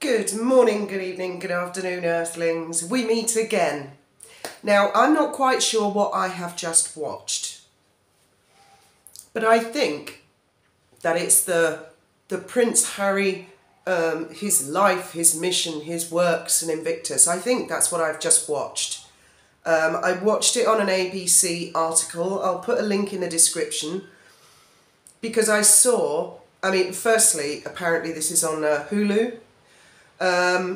Good morning, good evening, good afternoon, Earthlings. We meet again. Now, I'm not quite sure what I have just watched, but I think that it's the Prince Harry, his life, his mission, his works and Invictus. I think that's what I've just watched. I watched it on an ABC article. I'll put a link in the description because I saw, firstly, apparently this is on Hulu.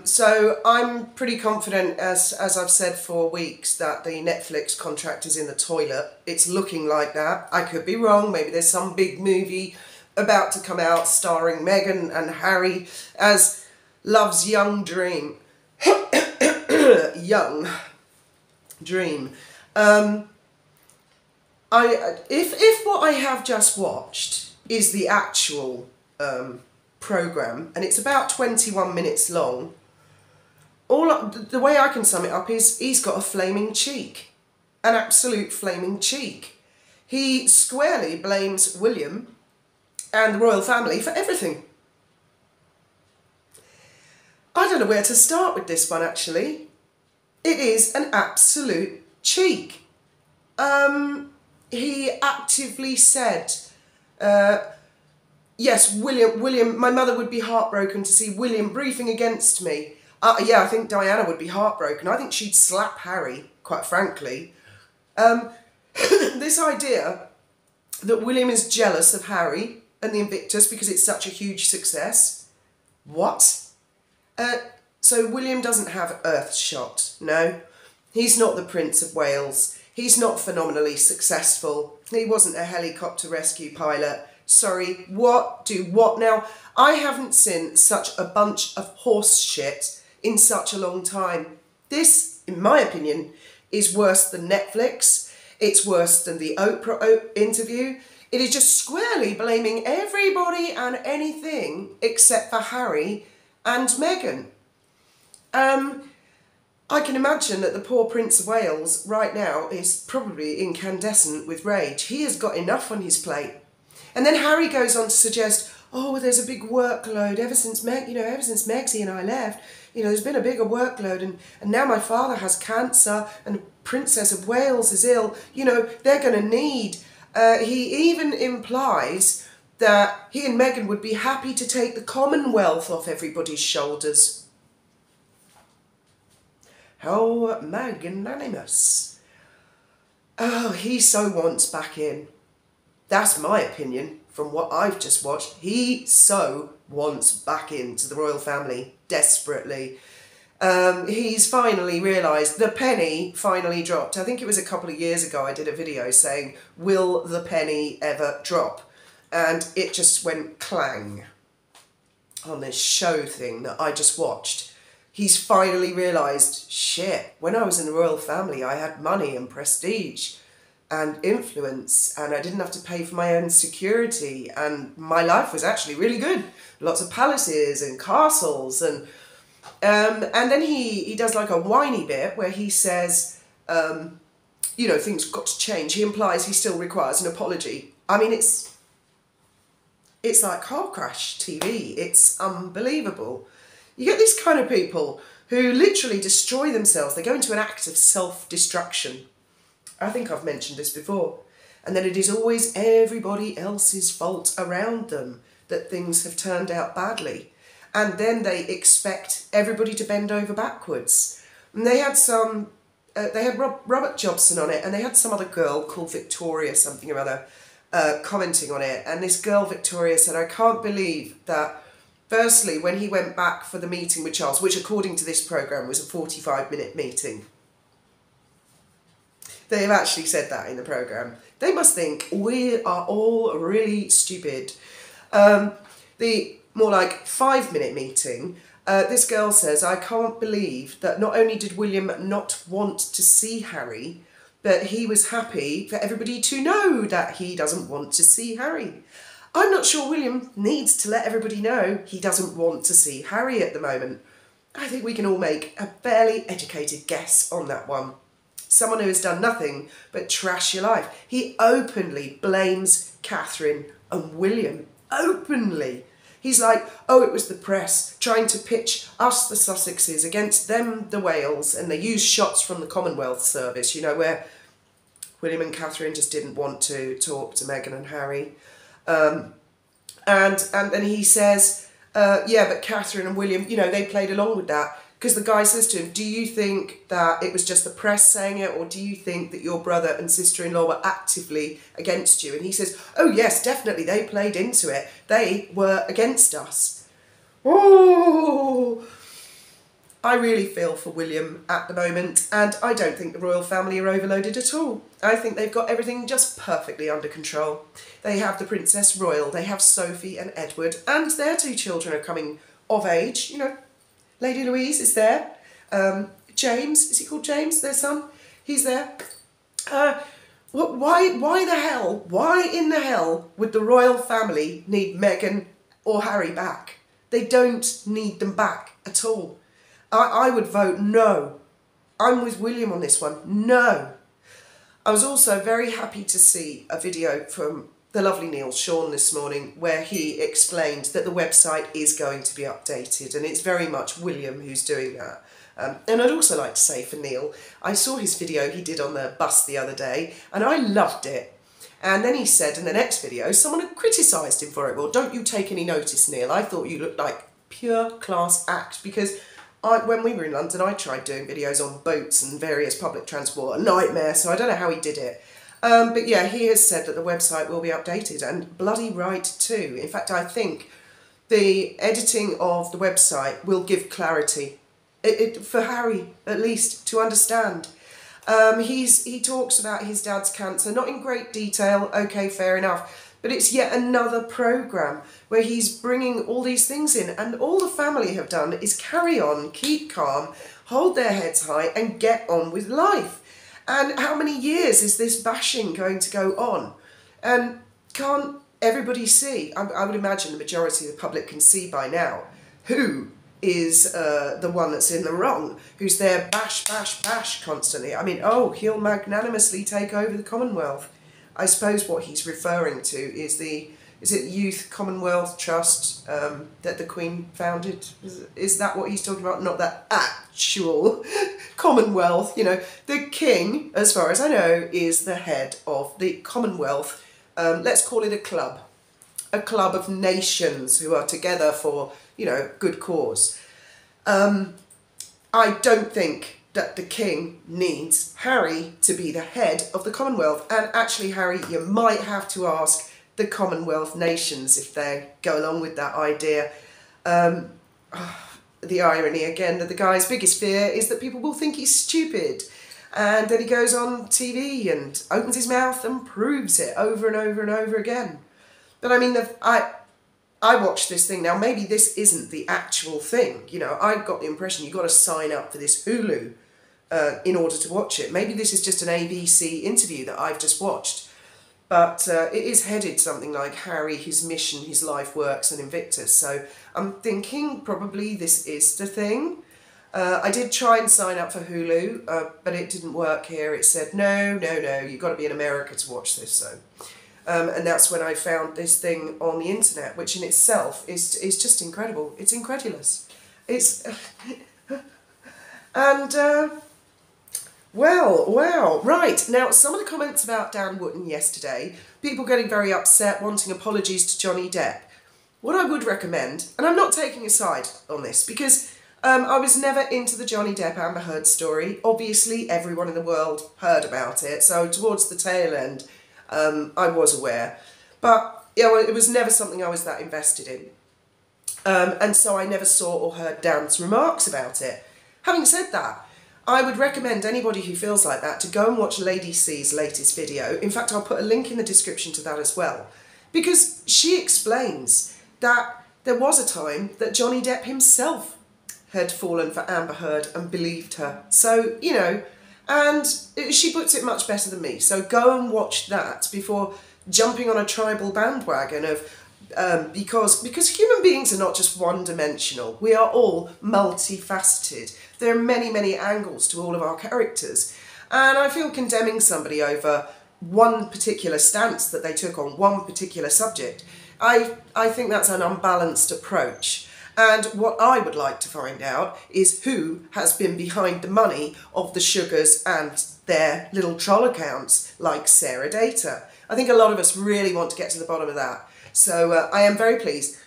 So I'm pretty confident, as I've said for weeks, that the Netflix contract is in the toilet. It's looking like that. I could be wrong. Maybe there's some big movie about to come out starring Meghan and Harry as Love's Young Dream. Young Dream. If what I have just watched is the actual program, and it's about 21 minutes long, the way I can sum it up is he's got a flaming cheek, an absolute flaming cheek. He squarely blames William and the royal family for everything. I don't know where to start with this one, actually. It is an absolute cheek. He actively said, yes, William, my mother would be heartbroken to see William briefing against me. Yeah, I think Diana would be heartbroken. I think she'd slap Harry, quite frankly. This idea that William is jealous of Harry and the Invictus because it's such a huge success. What? So William doesn't have Earthshot, no. He's not the Prince of Wales. He's not phenomenally successful. He wasn't a helicopter rescue pilot. Sorry, what now? I haven't seen such a bunch of horse shit in such a long time. This, in my opinion, is worse than Netflix. It's worse than the Oprah interview. It is just squarely blaming everybody and anything except for Harry and Meghan. I can imagine that the poor Prince of Wales right now is probably incandescent with rage. He has got enough on his plate. And then Harry goes on to suggest, oh, well, there's a big workload ever since Megsy and I left. There's been a bigger workload, and now my father has cancer, and the Princess of Wales is ill. They're going to need. He even implies that he and Meghan would be happy to take the Commonwealth off everybody's shoulders. How magnanimous. Oh, he so wants back in. That's my opinion from what I've just watched. He so wants back into the royal family desperately. He's finally realised, the penny finally dropped. I think it was a couple of years ago I did a video saying, will the penny ever drop? And it just went clang on this show thing that I just watched. He's finally realised, shit, when I was in the royal family I had money and prestige and influence, and I didn't have to pay for my own security, and my life was actually really good. Lots of palaces and castles, and then he does like a whiny bit where he says, things got to change. He implies he still requires an apology. It's like car crash TV. It's unbelievable. You get these kind of people who literally destroy themselves. They go into an act of self-destruction. I think I've mentioned this before. And then it is always everybody else's fault around them that things have turned out badly. And then they expect everybody to bend over backwards. And they had Robert Jobson on it, and they had some other girl called Victoria something or other commenting on it. And this girl, Victoria, said, I can't believe that, firstly, when he went back for the meeting with Charles, which according to this programme was a 45-minute meeting, they have actually said that in the programme. They must think we are all really stupid. The more like 5-minute meeting, this girl says, I can't believe that not only did William not want to see Harry, but he was happy for everybody to know that he doesn't want to see Harry. I'm not sure William needs to let everybody know he doesn't want to see Harry at the moment. I think we can all make a fairly educated guess on that one. Someone who has done nothing but trash your life. He openly blames Catherine and William. Openly. He's like, oh, it was the press trying to pitch us, the Sussexes, against them, the Wales, and they used shots from the Commonwealth Service, you know, where William and Catherine just didn't want to talk to Meghan and Harry. And then he says, yeah, but Catherine and William, you know, they played along with that. Because the guy says to him, do you think that it was just the press saying it, or do you think that your brother and sister-in-law were actively against you? And he says, oh yes, definitely, they played into it. They were against us. Oh, I really feel for William at the moment, and I don't think the royal family are overloaded at all. I think they've got everything just perfectly under control. They have the Princess Royal, they have Sophie and Edward, and their 2 children are coming of age, you know. Lady Louise is there. James, is he called James, their son? He's there. Why in the hell would the royal family need Meghan or Harry back? They don't need them back at all. I would vote no. I'm with William on this one. No. I was also very happy to see a video from the lovely Neil Sean this morning where he explained that the website is going to be updated, and it's very much William who's doing that. And I'd also like to say for Neil, I saw his video he did on the bus the other day and I loved it. And then he said in the next video, someone had criticised him for it. Well, don't you take any notice, Neil. I thought you looked like pure class act, because when we were in London, I tried doing videos on boats and various public transport. A nightmare, so I don't know how he did it. But yeah, he has said that the website will be updated, and bloody right too. In fact, I think the editing of the website will give clarity, for Harry at least, to understand. He talks about his dad's cancer, not in great detail, okay, fair enough, but it's yet another programme where he's bringing all these things in, and all the family have done is carry on, keep calm, hold their heads high and get on with life. And how many years is this bashing going to go on? And can't everybody see, I would imagine the majority of the public can see by now, who is the one that's in the wrong, who's there bash, bash, bash constantly. I mean, oh, he'll magnanimously take over the Commonwealth. I suppose what he's referring to is is it Youth Commonwealth Trust that the Queen founded? Is that what he's talking about? Not that actual Commonwealth. You know, the King, as far as I know, is the head of the Commonwealth. Let's call it a club of nations who are together for, you know, good cause. I don't think that the King needs Harry to be the head of the Commonwealth. And actually, Harry, you might have to ask the Commonwealth nations if they go along with that idea. The irony again that the guy's biggest fear is that people will think he's stupid, and then he goes on TV and opens his mouth and proves it over and over and over again. But I mean, I watched this thing. Now maybe this isn't the actual thing, you know, I got the impression you've got to sign up for this Hulu in order to watch it. Maybe this is just an ABC interview that I've just watched. But it is headed something like Harry, his mission, his life works, and Invictus. So I'm thinking probably this is the thing. I did try and sign up for Hulu, but it didn't work here. It said, no, you've got to be in America to watch this. So, and that's when I found this thing on the internet, which in itself is just incredible. It's incredulous. It's... and... Well, wow, right. Now, some of the comments about Dan Wootton yesterday, people getting very upset, wanting apologies to Johnny Depp. What I would recommend, and I'm not taking a side on this, because I was never into the Johnny Depp Amber Heard story. Obviously, everyone in the world heard about it, so towards the tail end, I was aware. But, you know, it was never something I was that invested in. And so I never saw or heard Dan's remarks about it. Having said that, I would recommend anybody who feels like that to go and watch Lady C's latest video. In fact, I'll put a link in the description to that as well. Because she explains that there was a time that Johnny Depp himself had fallen for Amber Heard and believed her. So, you know, and she puts it much better than me. So go and watch that before jumping on a tribal bandwagon of... because human beings are not just one-dimensional. We are all multifaceted. There are many, many angles to all of our characters. And I feel condemning somebody over one particular stance that they took on one particular subject. I think that's an unbalanced approach. And what I would like to find out is who has been behind the money of the Sugars and their little troll accounts, like Sarah Data. I think a lot of us really want to get to the bottom of that. So I am very pleased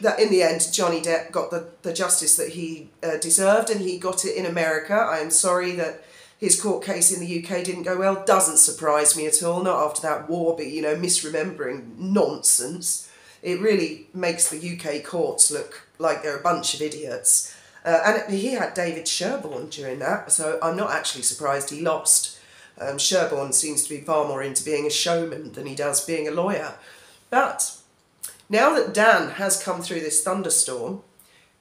that in the end Johnny Depp got the justice that he deserved, and he got it in America. I am sorry that his court case in the UK didn't go well. Doesn't surprise me at all, not after that Warby, misremembering nonsense. It really makes the UK courts look like they're a bunch of idiots. And he had David Sherborne during that, so I'm not actually surprised he lost. Sherborne seems to be far more into being a showman than he does being a lawyer. But now that Dan has come through this thunderstorm,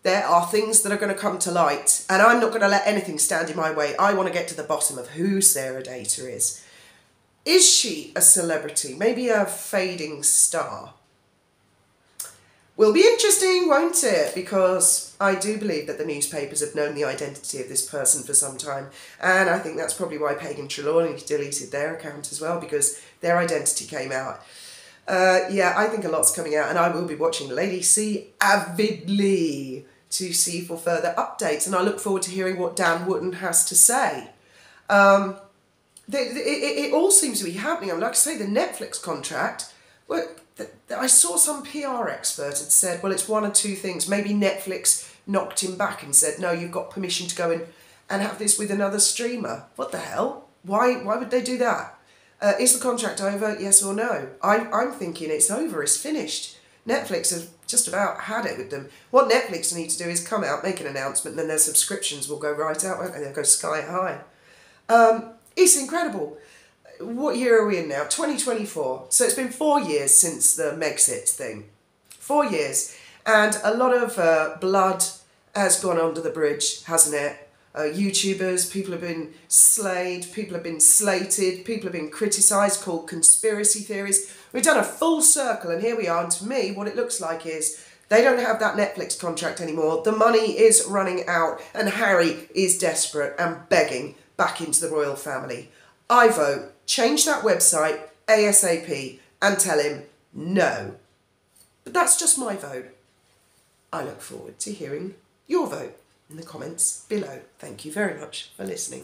there are things that are going to come to light, and I'm not going to let anything stand in my way. I want to get to the bottom of who Sarah Data is. Is she a celebrity? Maybe a fading star? Will be interesting, won't it? Because I do believe that the newspapers have known the identity of this person for some time, and I think that's probably why Pagan Trelawney deleted their account as well, because their identity came out. Yeah, I think a lot's coming out, and I will be watching LadyC avidly to see for further updates, and I look forward to hearing what Dan Wootton has to say. It all seems to be happening. Like I say, the Netflix contract, well, I saw some PR expert had said, well, it's one or two things. Maybe Netflix knocked him back and said, no, you've got permission to go in and have this with another streamer. What the hell? Why would they do that? Is the contract over? Yes or no? I'm thinking it's over, it's finished. Netflix have just about had it with them. What Netflix need to do is come out, make an announcement, and then their subscriptions will go right out, won't they? They'll go sky high. It's incredible. What year are we in now? 2024. So it's been 4 years since the Megxit thing. 4 years. And a lot of blood has gone under the bridge, hasn't it? YouTubers, people have been slayed, people have been slated, people have been criticised, called conspiracy theories. We've done a full circle, and here we are, and to me what it looks like is they don't have that Netflix contract anymore, the money is running out, and Harry is desperate and begging back into the royal family. I vote, change that website ASAP and tell him no. But that's just my vote. I look forward to hearing your vote in the comments below. Thank you very much for listening.